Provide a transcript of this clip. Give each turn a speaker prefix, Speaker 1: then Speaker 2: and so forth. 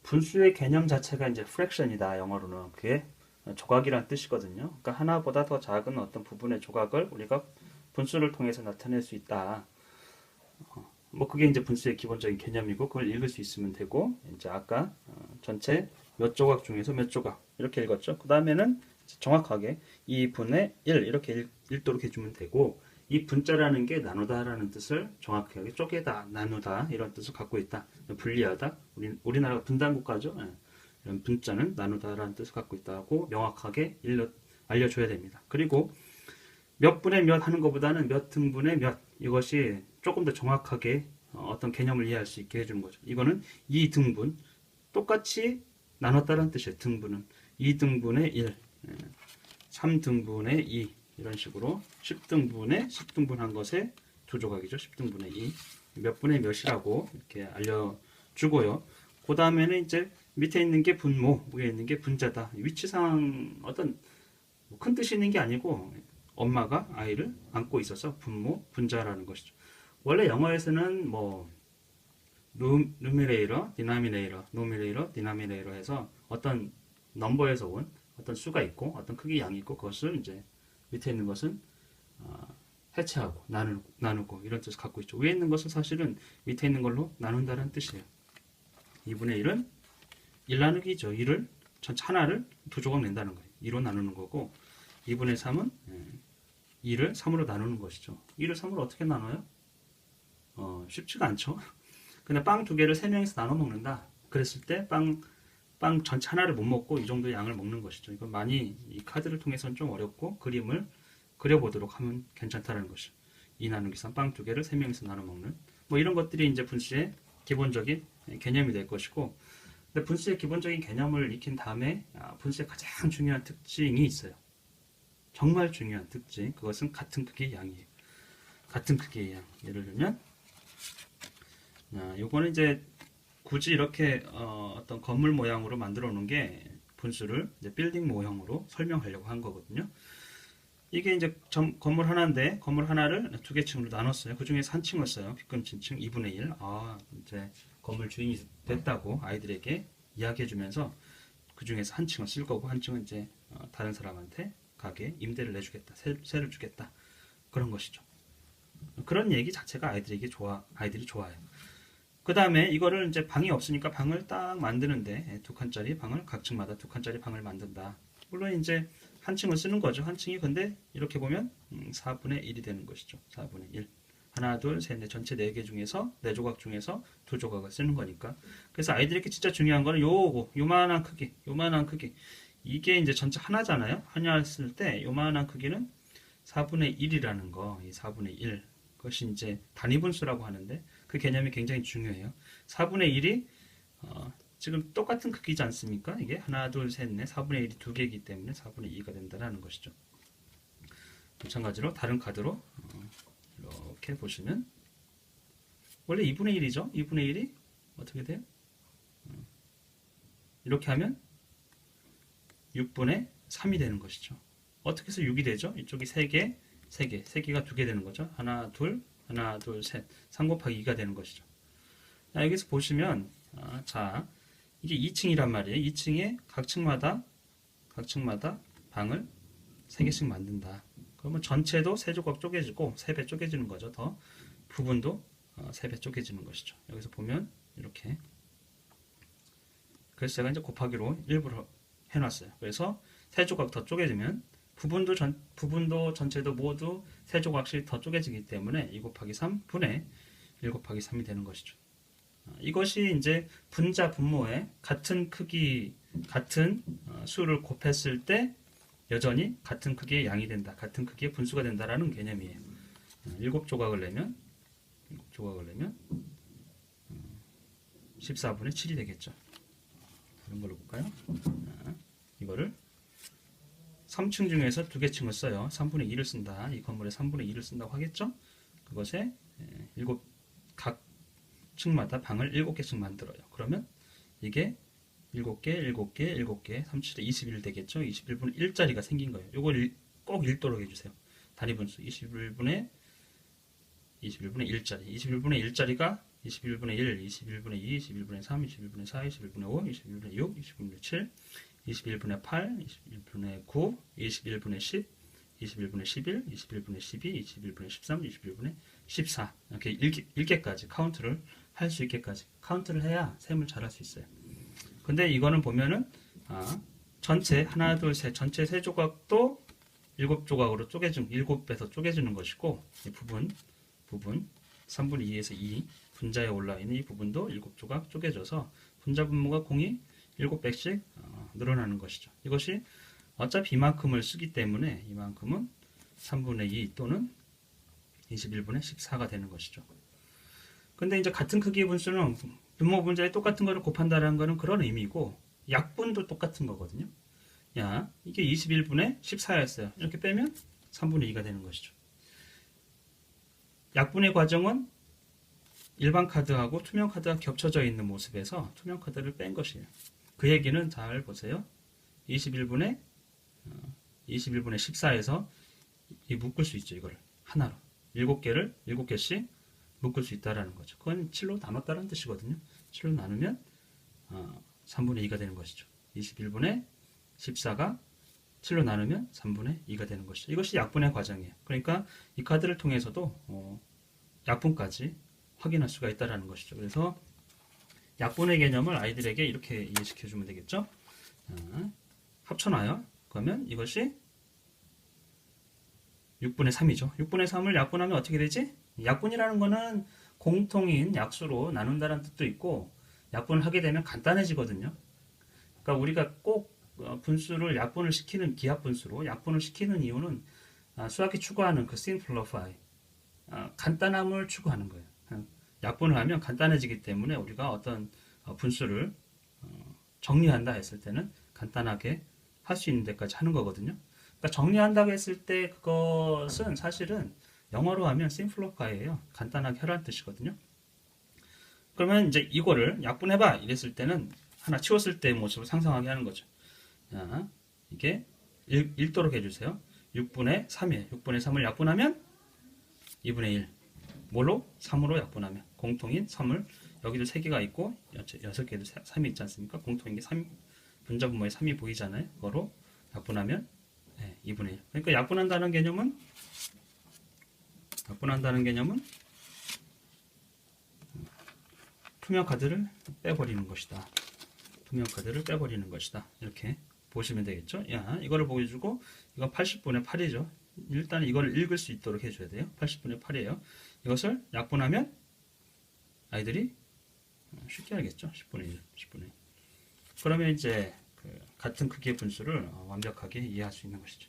Speaker 1: 분수의 개념 자체가 이제 fraction이다. 영어로는 그게 조각이란 뜻이거든요. 그러니까 하나보다 더 작은 어떤 부분의 조각을 우리가 분수를 통해서 나타낼 수 있다. 뭐 그게 이제 분수의 기본적인 개념이고 그걸 읽을 수 있으면 되고 이제 아까 전체 몇 조각 중에서 몇 조각 이렇게 읽었죠. 그 다음에는 정확하게 2분의 1 이렇게 읽도록 해주면 되고 이 분자라는 게 나누다라는 뜻을 정확하게 쪼개다, 나누다 이런 뜻을 갖고 있다. 분리하다. 우리나라가 분단 국가죠. 예. 이런 분자는 나누다라는 뜻을 갖고 있다고 명확하게 알려줘야 됩니다. 그리고 몇 분의 몇 하는 것보다는 몇 등분의 몇 이것이 조금 더 정확하게 어떤 개념을 이해할 수 있게 해주는 거죠. 이거는 2등분 똑같이 나눴다는 뜻이에요. 등분은 2등분의 1, 3등분의 2 이런 식으로 10등분의 10등분한 것의 두 조각이죠. 10등분의 2 몇 분의 몇이라고 이렇게 알려주고요. 그 다음에는 이제 밑에 있는 게 분모, 위에 있는 게 분자다. 위치상 어떤 큰 뜻이 있는 게 아니고 엄마가 아이를 안고 있어서 분모, 분자라는 것이죠. 원래 영어에서는 뭐 누미레이러, 디나미네이러 해서 어떤 넘버에서 온 어떤 수가 있고 어떤 크기 양이 있고 그것을 이제 밑에 있는 것은 해체하고 나누고 이런 뜻을 갖고 있죠. 위에 있는 것은 사실은 밑에 있는 걸로 나눈다는 뜻이에요. 2분의 1은 1 나누기죠. 1을 전체 하나를 두 조각 낸다는 거예요. 2로 나누는 거고 2분의 3은 2를 3으로 나누는 것이죠. 2를 3으로 어떻게 나눠요? 쉽지가 않죠. 근데 빵 두 개를 세 명이서 나눠 먹는다. 그랬을 때 빵 전체 하나를 못 먹고 이 정도 양을 먹는 것이죠. 이건 많이 이 카드를 통해서는 좀 어렵고 그림을 그려보도록 하면 괜찮다는 것이죠. 2 나누기 3 빵 두 개를 세 명이서 나눠 먹는 뭐 이런 것들이 이제 분수의 기본적인 개념이 될 것이고 근데 분수의 기본적인 개념을 익힌 다음에 분수의 가장 중요한 특징이 있어요. 정말 중요한 특징. 그것은 같은 크기의 양이에요. 같은 크기의 양. 예를 들면 요거는 이제 굳이 이렇게 어떤 건물 모양으로 만들어 놓은 게 분수를 이제 빌딩 모형으로 설명하려고 한 거거든요. 이게 이제 건물 하나인데 건물 하나를 두 개 층으로 나눴어요. 그 중에서 한 층을 써요. 빗금친 층 2분의 1. 이제 건물 주인이 됐다고 아이들에게 이야기해 주면서 그 중에서 한 층을 쓸 거고 한 층은 이제 다른 사람한테 가게 임대를 내주겠다. 세를 주겠다. 그런 것이죠. 그런 얘기 자체가 아이들이 좋아해요. 그 다음에 이거를 이제 방이 없으니까 방을 딱 만드는데 두 칸짜리 방을 각 층마다 두 칸짜리 방을 만든다. 물론 이제 한 층을 쓰는 거죠. 한 층이 근데 이렇게 보면 4분의 1이 되는 것이죠. 4분의 1. 하나, 둘, 셋, 넷 전체 4개 중에서 4조각 중에서 2조각을 쓰는 거니까. 그래서 아이들에게 진짜 중요한 거는 요만한 크기. 이게 이제 전체 하나잖아요. 하나 했을 때 요만한 크기는 4분의 1이라는 거. 이 4분의 1. 그것이 이제 단위분수라고 하는데 그 개념이 굉장히 중요해요. 4분의 1이 지금 똑같은 크기지 않습니까? 이게 하나, 둘, 셋, 넷 4분의 1이 두 개이기 때문에 4분의 2가 된다는 것이죠. 마찬가지로 다른 카드로 이렇게 보시면 원래 2분의 1이죠. 2분의 1이 어떻게 돼요? 이렇게 하면 6분의 3이 되는 것이죠. 어떻게 해서 6이 되죠? 이쪽이 3개, 3개가 2개 되는 거죠. 하나, 둘, 셋. 3 곱하기 2가 되는 것이죠. 자, 여기서 보시면 이게 2층이란 말이에요. 2층에 각 층마다 방을 3개씩 만든다. 그러면 전체도 3조각 쪼개지고 3배 쪼개지는 거죠. 더 부분도 3배 쪼개지는 것이죠. 여기서 보면 이렇게 그래서 제가 이제 곱하기로 일부러 해놨어요. 그래서 3조각 더 쪼개지면 부분도 전체도 모두 3조각씩 더 쪼개지기 때문에 2 곱하기 3분의 1 곱하기 3이 되는 것이죠. 이것이 이제 분자 분모에 같은 크기 같은 수를 곱했을 때 여전히 같은 크기의 양이 된다. 같은 크기의 분수가 된다라는 개념이에요. 7조각을 내면 14분의 7이 되겠죠. 다른 걸로 볼까요? 이거를 3층 중에서 2개 층을 써요. 3분의 2를 쓴다. 이 건물에 3분의 2를 쓴다고 하겠죠? 그것에 각 층마다 방을 7개씩 만들어요. 그러면 이게 7개, 37에 21 되겠죠? 21분의 1짜리가 생긴 거예요. 이걸 꼭 읽도록 해주세요. 단위분수 21분의 1짜리. 21분의 1짜리가 21분의 1, 21분의 2, 21분의 3, 21분의 4, 21분의 5, 21분의 6, 21분의 7, 21분의 8, 21분의 9, 21분의 10, 21분의 11, 21분의 12, 21분의 13, 21분의 14 이렇게 읽게까지 카운트를 할 수 있게까지 카운트를 해야 셈을 잘 할 수 있어요. 근데 이거는 보면은 전체 하나 둘 셋 전체 세 조각도 7조각으로 쪼개준 7배서 쪼개주는 것이고 이 부분 3분의 2에서 2 분자에 올라 있는 이 부분도 7조각 쪼개져서 분자 분모가 공이 7배씩 늘어나는 것이죠. 이것이 어차피 이만큼을 쓰기 때문에 이만큼은 3분의 2 또는 21분의 14가 되는 것이죠. 근데 이제 같은 크기의 분수는 분모 분자에 똑같은 거를 곱한다는 거는 그런 의미고 약분도 똑같은 거거든요. 야, 이게 21분의 14였어요. 이렇게 빼면 3분의 2가 되는 것이죠. 약분의 과정은 일반 카드하고 투명 카드가 겹쳐져 있는 모습에서 투명 카드를 뺀 것이에요. 그 얘기는 잘 보세요. 21분의 14에서 묶을 수 있죠. 이거를 하나로 7개씩 묶을 수 있다라는 거죠. 그건 7로 나눴다는 뜻이거든요. 7로 나누면 3분의 2가 되는 것이죠. 21분의 14가 7로 나누면 3분의 2가 되는 것이죠. 이것이 약분의 과정이에요. 그러니까 이 카드를 통해서도 약분까지 확인할 수가 있다는 것이죠. 그래서 약분의 개념을 아이들에게 이렇게 이해시켜 주면 되겠죠. 합쳐놔요. 그러면 이것이 6분의 3이죠. 6분의 3을 약분하면 어떻게 되지? 약분이라는 거는 공통인 약수로 나눈다는 뜻도 있고 약분을 하게 되면 간단해지거든요. 그러니까 우리가 꼭 분수를 약분을 시키는 기하 분수로 약분을 시키는 이유는 수학이 추구하는 그 simplify 간단함을 추구하는 거예요. 약분을 하면 간단해지기 때문에 우리가 어떤 분수를 정리한다 했을 때는 간단하게 할 수 있는 데까지 하는 거거든요. 그러니까 정리한다고 했을 때 그것은 사실은 영어로 하면 simplify예요. 간단하게 하라는 뜻이거든요. 그러면 이제 이거를 약분해봐 이랬을 때는 하나 치웠을 때의 모습을 상상하게 하는 거죠. 자, 이게 읽도록 해주세요. 6분의 3이에요. 6분의 3을 약분하면 2분의 1. 뭘로? 3으로 약분하면 공통인 3을 여기도 3개가 있고 6개도 3이 있지 않습니까? 공통인 게 3, 분자 분모에 3이 보이잖아요. 그거로 약분하면 2분의 1. 그러니까 약분한다는 개념은 투명 카드를 빼버리는 것이다. 투명 카드를 빼버리는 것이다. 이렇게 보시면 되겠죠. 야, 이거를 보여주고 이건 80분의 8이죠. 일단 이걸 읽을 수 있도록 해줘야 돼요. 80분의 8이에요. 이것을 약분하면 아이들이 쉽게 알겠죠. 10분의 1, 10분의 1. 그러면 이제 같은 크기의 분수를 완벽하게 이해할 수 있는 것이죠.